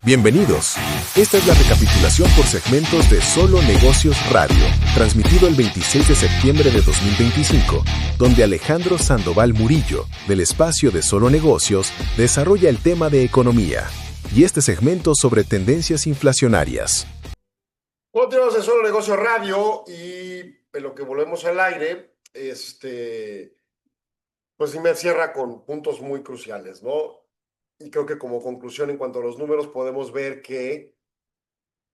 Bienvenidos. Esta es la recapitulación por segmentos de Solo Negocios Radio, transmitido el 26 de septiembre de 2025, donde Alejandro Sandoval Murillo, del espacio de Solo Negocios, desarrolla el tema de economía y este segmento sobre tendencias inflacionarias. Continuamos en Solo Negocios Radio y en lo que volvemos al aire, pues sí me cierra con puntos muy cruciales, ¿no? Y creo que como conclusión en cuanto a los números podemos ver que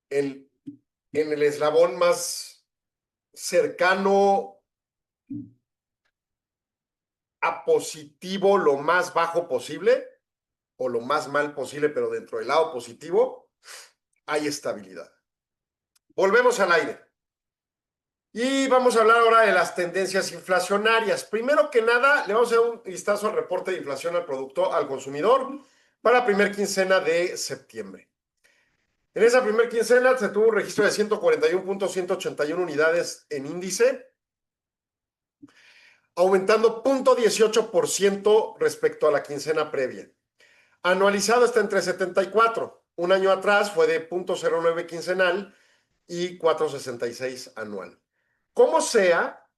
en el eslabón más cercano a positivo, lo más bajo posible, o lo más mal posible, pero dentro del lado positivo, hay estabilidad. Volvemos al aire. Y vamos a hablar ahora de las tendencias inflacionarias. Primero que nada, le vamos a dar un vistazo al reporte de inflación al consumidor para la primera quincena de septiembre. En esa primera quincena se tuvo un registro de 141.181 unidades en índice, aumentando 0.18% respecto a la quincena previa. Anualizado está en 3.74. Un año atrás fue de 0.09 quincenal y 4.66 anual. Como sea,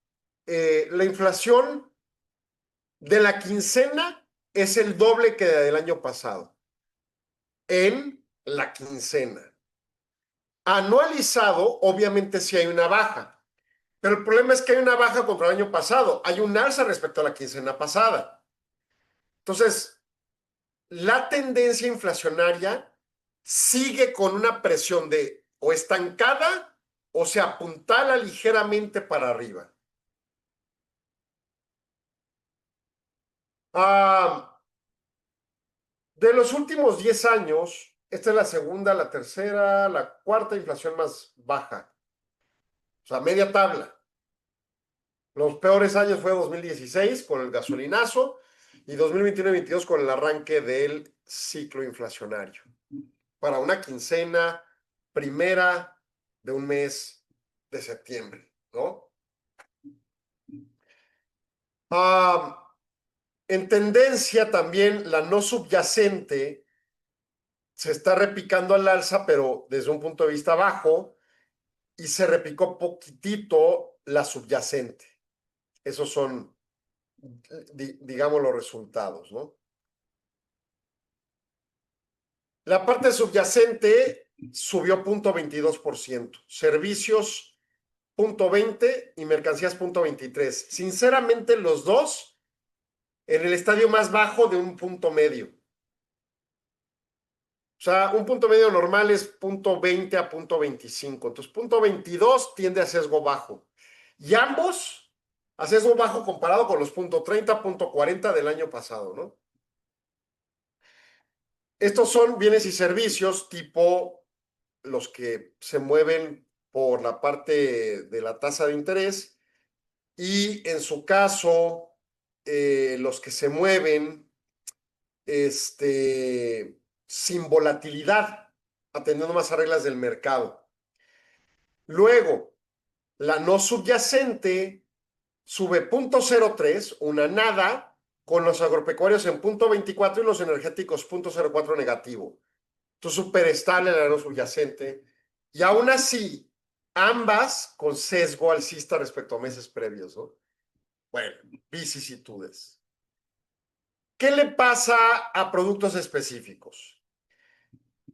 la inflación de la quincena es el doble que del año pasado. En la quincena. Anualizado, obviamente sí hay una baja. Pero el problema es que hay una baja contra el año pasado. Hay un alza respecto a la quincena pasada. Entonces, la tendencia inflacionaria sigue con una presión de o estancada o se apuntala ligeramente para arriba. De los últimos 10 años, esta es la segunda, la tercera, la cuarta inflación más baja. O sea, media tabla. Los peores años fue 2016 con el gasolinazo y 2021 y 2022 con el arranque del ciclo inflacionario. Para una quincena primera de un mes de septiembre, ¿no? En tendencia también la no subyacente se está repicando al alza, pero desde un punto de vista bajo, y se repicó poquitito la subyacente. Esos son, digamos, los resultados, ¿no? La parte subyacente subió 0.22%, servicios 0.20% y mercancías 0.23%. Sinceramente, los dos en el estadio más bajo de un punto medio. O sea, un punto medio normal es 0.20 a 0.25. Entonces, 0.22 tiende a sesgo bajo. Y ambos a sesgo bajo comparado con los 0.30, 0.40 del año pasado, ¿no? Estos son bienes y servicios tipo los que se mueven por la parte de la tasa de interés y en su caso los que se mueven sin volatilidad, atendiendo más a reglas del mercado. Luego, la no subyacente sube 0.03, una nada, con los agropecuarios en 0.24 y los energéticos 0.04 negativo. Entonces, súper estable la no subyacente. Y aún así, ambas con sesgo alcista respecto a meses previos, ¿no? Bueno, vicisitudes. ¿Qué le pasa a productos específicos?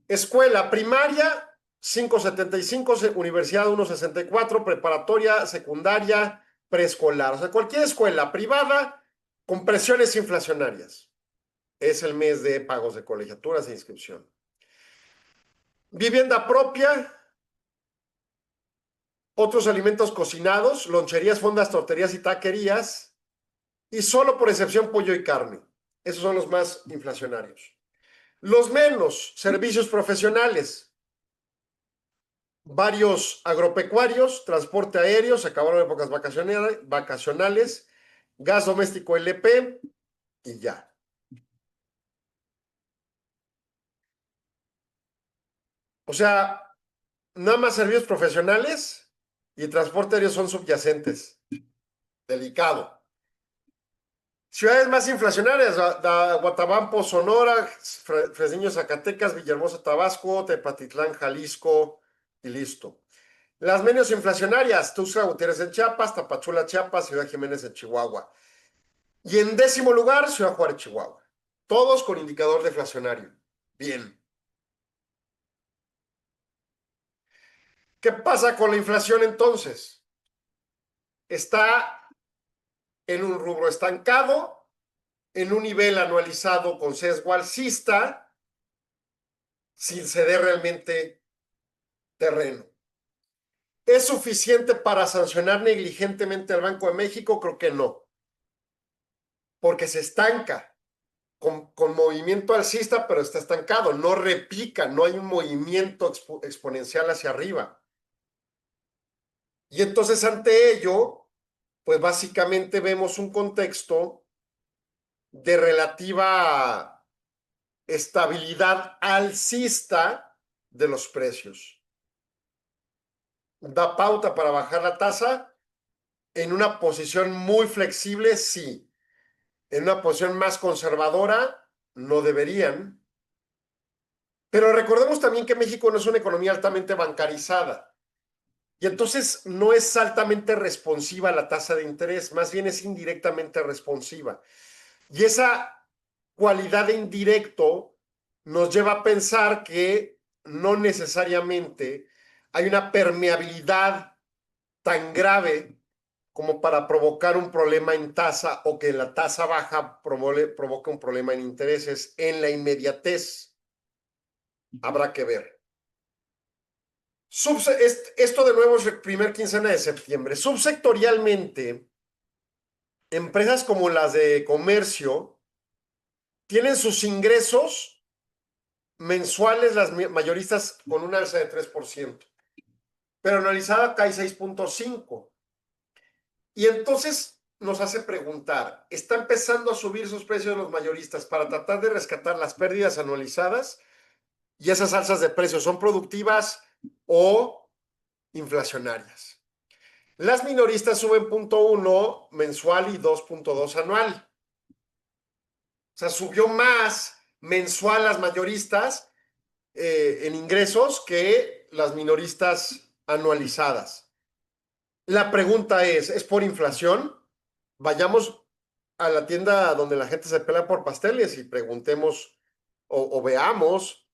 Escuela primaria, 5.75, universidad 1.64, preparatoria, secundaria, preescolar. O sea, cualquier escuela privada con presiones inflacionarias. Es el mes de pagos de colegiaturas e inscripción. Vivienda propia, otros alimentos cocinados, loncherías, fondas, torterías y taquerías, y solo por excepción pollo y carne. Esos son los más inflacionarios. Los menos, servicios profesionales, varios agropecuarios, transporte aéreo, se acabaron épocas vacacionales, gas doméstico LP y ya. O sea, nada más servicios profesionales y transporte aéreo son subyacentes. Delicado. Ciudades más inflacionarias, Guatabampo, Sonora, Fresniño, Zacatecas, Villahermosa, Tabasco, Tepatitlán, Jalisco y listo. Las menos inflacionarias, Tuxtla Gutiérrez en Chiapas, Tapachula, Chiapas, Ciudad Jiménez en Chihuahua. Y en 10º lugar, Ciudad Juárez, Chihuahua. Todos con indicador deflacionario. Bien. ¿Qué pasa con la inflación entonces? Está en un rubro estancado, en un nivel anualizado con sesgo alcista, sin ceder realmente terreno. ¿Es suficiente para sancionar negligentemente al Banco de México? Creo que no, porque se estanca con movimiento alcista, pero está estancado, no repica, no hay un movimiento exponencial hacia arriba. Y entonces ante ello, pues básicamente vemos un contexto de relativa estabilidad alcista de los precios. ¿Da pauta para bajar la tasa? En una posición muy flexible, sí. En una posición más conservadora, no deberían. Pero recordemos también que México no es una economía altamente bancarizada. Y entonces no es altamente responsiva a la tasa de interés, más bien es indirectamente responsiva. Y esa cualidad de indirecto nos lleva a pensar que no necesariamente hay una permeabilidad tan grave como para provocar un problema en tasa o que la tasa baja provoque un problema en intereses en la inmediatez. Habrá que ver. Esto de nuevo es el primer quincena de septiembre. Subsectorialmente, empresas como las de comercio tienen sus ingresos mensuales, las mayoristas, con un alza de 3%, pero analizada cae 6.5%. Y entonces nos hace preguntar, ¿está empezando a subir sus precios los mayoristas para tratar de rescatar las pérdidas anualizadas? ¿Y esas alzas de precios son productivas o inflacionarias? Las minoristas suben 0.1 mensual y 2.2 anual. O sea, subió más mensual las mayoristas en ingresos que las minoristas anualizadas. La pregunta ¿es por inflación? Vayamos a la tienda donde la gente se pelea por pasteles y preguntemos o veamos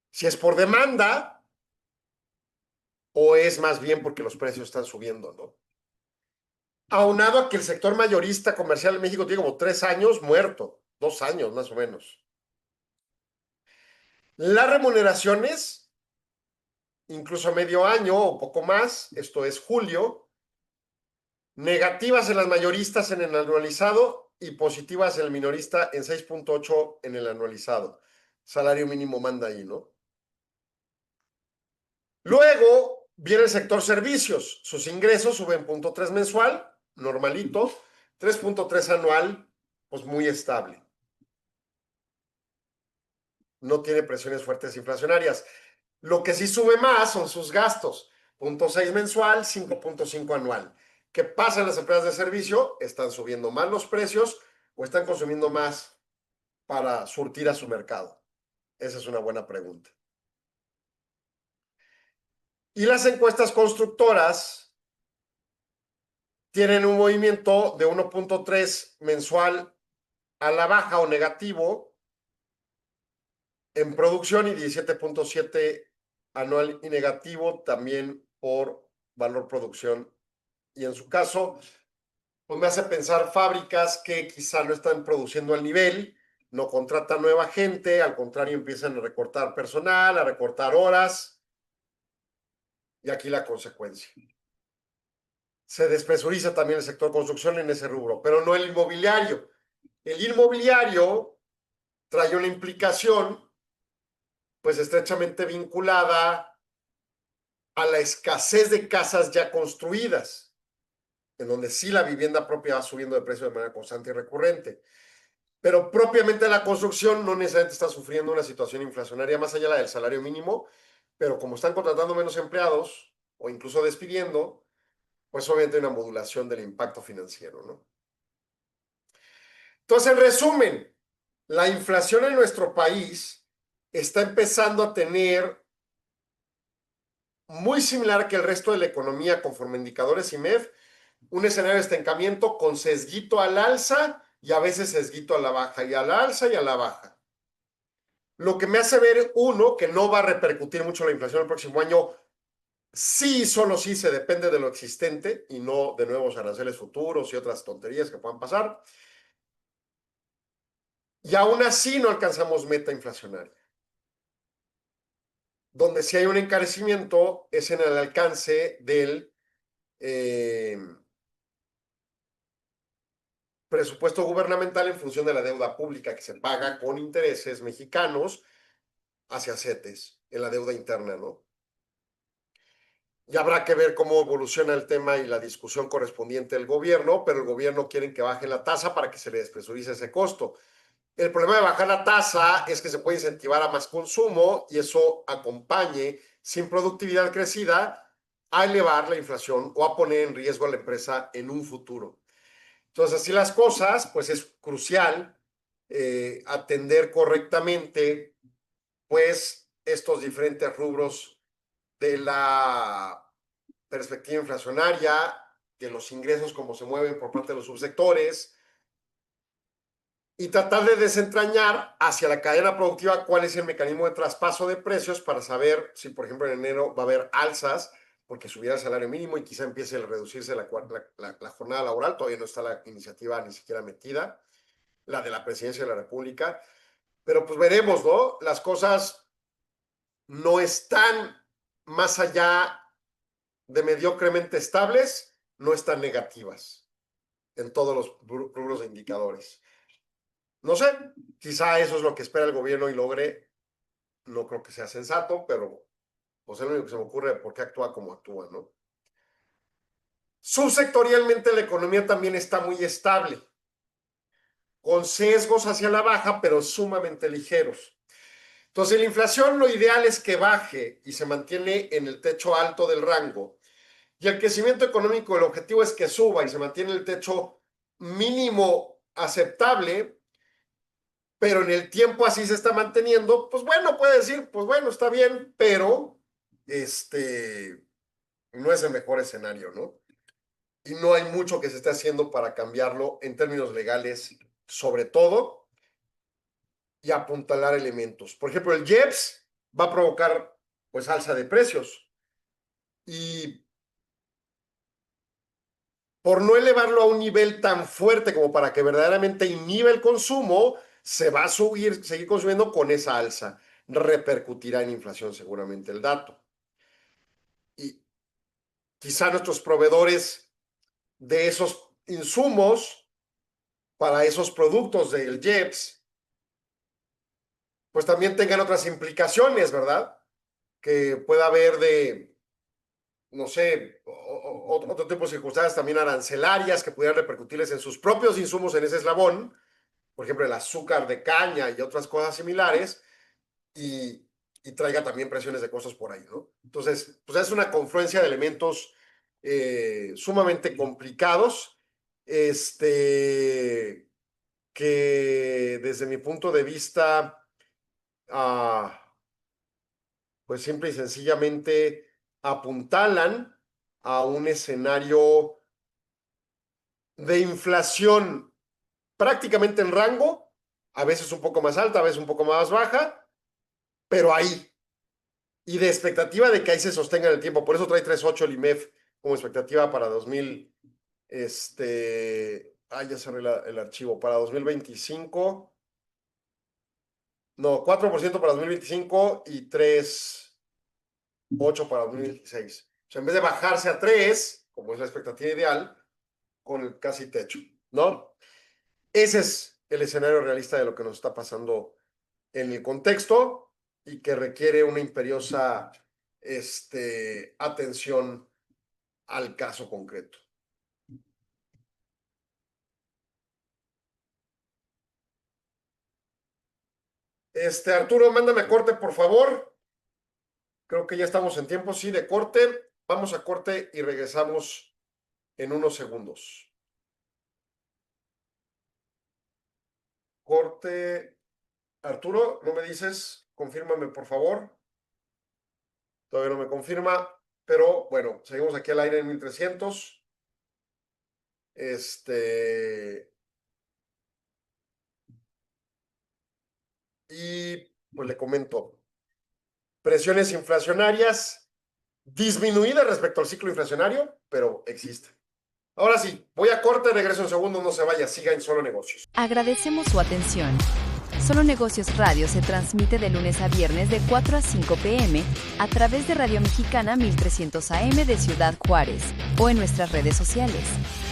si es por demanda o es más bien porque los precios están subiendo, ¿no? Aunado a que el sector mayorista comercial en México tiene como 3 años muerto, 2 años más o menos. Las remuneraciones, incluso medio año o poco más, esto es julio, negativas en las mayoristas en el anualizado y positivas en el minorista en 6.8 en el anualizado. Salario mínimo manda ahí, ¿no? Luego viene el sector servicios. Sus ingresos suben 0.3 mensual, normalito, 3.3 anual, pues muy estable. No tiene presiones fuertes inflacionarias. Lo que sí sube más son sus gastos. 0.6 mensual, 5.5 anual. ¿Qué pasa en las empresas de servicio? Están subiendo más los precios o están consumiendo más para surtir a su mercado. Esa es una buena pregunta. Y las encuestas constructoras tienen un movimiento de 1.3 mensual a la baja o negativo en producción y 17.7 anual y negativo también por valor producción. Y en su caso, pues me hace pensar fábricas que quizá no están produciendo al nivel, no contratan nueva gente, al contrario empiezan a recortar personal, a recortar horas, y aquí la consecuencia. Se despresuriza también el sector construcción en ese rubro, pero no el inmobiliario. El inmobiliario trae una implicación pues estrechamente vinculada a la escasez de casas ya construidas, en donde sí la vivienda propia va subiendo de precio de manera constante y recurrente. Pero propiamente la construcción no necesariamente está sufriendo una situación inflacionaria más allá de la del salario mínimo, pero como están contratando menos empleados o incluso despidiendo, pues obviamente hay una modulación del impacto financiero, ¿no? Entonces, en resumen, la inflación en nuestro país está empezando a tener muy similar que el resto de la economía conforme indicadores IMEF, un escenario de estancamiento con sesguito al alza y a veces sesguito a la baja, y a la alza y a la baja. Lo que me hace ver, uno, que no va a repercutir mucho la inflación el próximo año, sí, solo sí se depende de lo existente y no de nuevos aranceles futuros y otras tonterías que puedan pasar. Y aún así no alcanzamos meta inflacionaria. Donde sí hay un encarecimiento es en el alcance del presupuesto gubernamental en función de la deuda pública que se paga con intereses mexicanos hacia CETES en la deuda interna, ¿no? Y habrá que ver cómo evoluciona el tema y la discusión correspondiente del gobierno, pero el gobierno quiere que baje la tasa para que se le despresurice ese costo. El problema de bajar la tasa es que se puede incentivar a más consumo y eso acompañe, sin productividad crecida, a elevar la inflación o a poner en riesgo a la empresa en un futuro. Entonces, así las cosas, pues es crucial atender correctamente, pues, estos diferentes rubros de la perspectiva inflacionaria, de los ingresos, cómo se mueven por parte de los subsectores, y tratar de desentrañar hacia la cadena productiva cuál es el mecanismo de traspaso de precios para saber si, por ejemplo, en enero va a haber alzas porque subiera el salario mínimo y quizá empiece a reducirse la jornada laboral. Todavía no está la iniciativa ni siquiera metida, la de la Presidencia de la República. Pero pues veremos, ¿no? Las cosas no están más allá de mediocremente estables, no están negativas en todos los rubros de indicadores. No sé, quizá eso es lo que espera el gobierno y logre. No creo que sea sensato, pero pues es lo único que se me ocurre de por qué actúa como actúa, ¿no? Subsectorialmente la economía también está muy estable, con sesgos hacia la baja, pero sumamente ligeros. Entonces, la inflación lo ideal es que baje y se mantiene en el techo alto del rango. Y el crecimiento económico, el objetivo es que suba y se mantiene el techo mínimo aceptable, pero en el tiempo así se está manteniendo. Pues bueno, puede decir, pues bueno, está bien, pero no es el mejor escenario, ¿no? Y no hay mucho que se esté haciendo para cambiarlo en términos legales, sobre todo, y apuntalar elementos. Por ejemplo, el IEPS va a provocar, pues, alza de precios. Y por no elevarlo a un nivel tan fuerte como para que verdaderamente inhiba el consumo, se va a seguir consumiendo con esa alza. Repercutirá en inflación seguramente el dato. Y quizá nuestros proveedores de esos insumos para esos productos del IEPS, pues también tengan otras implicaciones, ¿verdad? Que pueda haber de, no sé, otro tipo de circunstancias también arancelarias que pudieran repercutirles en sus propios insumos en ese eslabón, por ejemplo, el azúcar de caña y otras cosas similares, y traiga también presiones de costos por ahí, ¿no? Entonces, pues es una confluencia de elementos sumamente complicados, que desde mi punto de vista, pues simple y sencillamente apuntalan a un escenario de inflación prácticamente en rango, a veces un poco más alta, a veces un poco más baja, pero ahí. Y de expectativa de que ahí se sostenga en el tiempo. Por eso trae 3.8 el IMEF como expectativa para 2000, ya cerré el archivo, para 2025. No, 4% para 2025 y 3.8 para 2026. O sea, en vez de bajarse a 3, como es la expectativa ideal, con el casi techo, ¿no? Ese es el escenario realista de lo que nos está pasando en el contexto y que requiere una imperiosa atención al caso concreto. Arturo, mándame corte, por favor. Creo que ya estamos en tiempo, sí, de corte. Vamos a corte y regresamos en unos segundos. Corte. Arturo, ¿no me dices? Confírmame, por favor. Todavía no me confirma, pero bueno, seguimos aquí al aire en 1300. Y pues le comento. Presiones inflacionarias disminuidas respecto al ciclo inflacionario, pero existe. Ahora sí, voy a corte, regreso en segundo, no se vaya, siga en Solo Negocios. Agradecemos su atención. Solo Negocios Radio se transmite de lunes a viernes de 4 a 5 p.m. a través de Radio Mexicana 1300 AM de Ciudad Juárez o en nuestras redes sociales.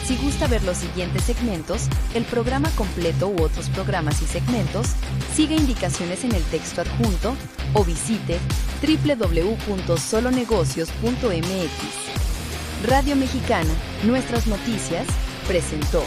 Si gusta ver los siguientes segmentos, el programa completo u otros programas y segmentos, siga indicaciones en el texto adjunto o visite www.solonegocios.mx. Radio Mexicana, nuestras noticias, presentó.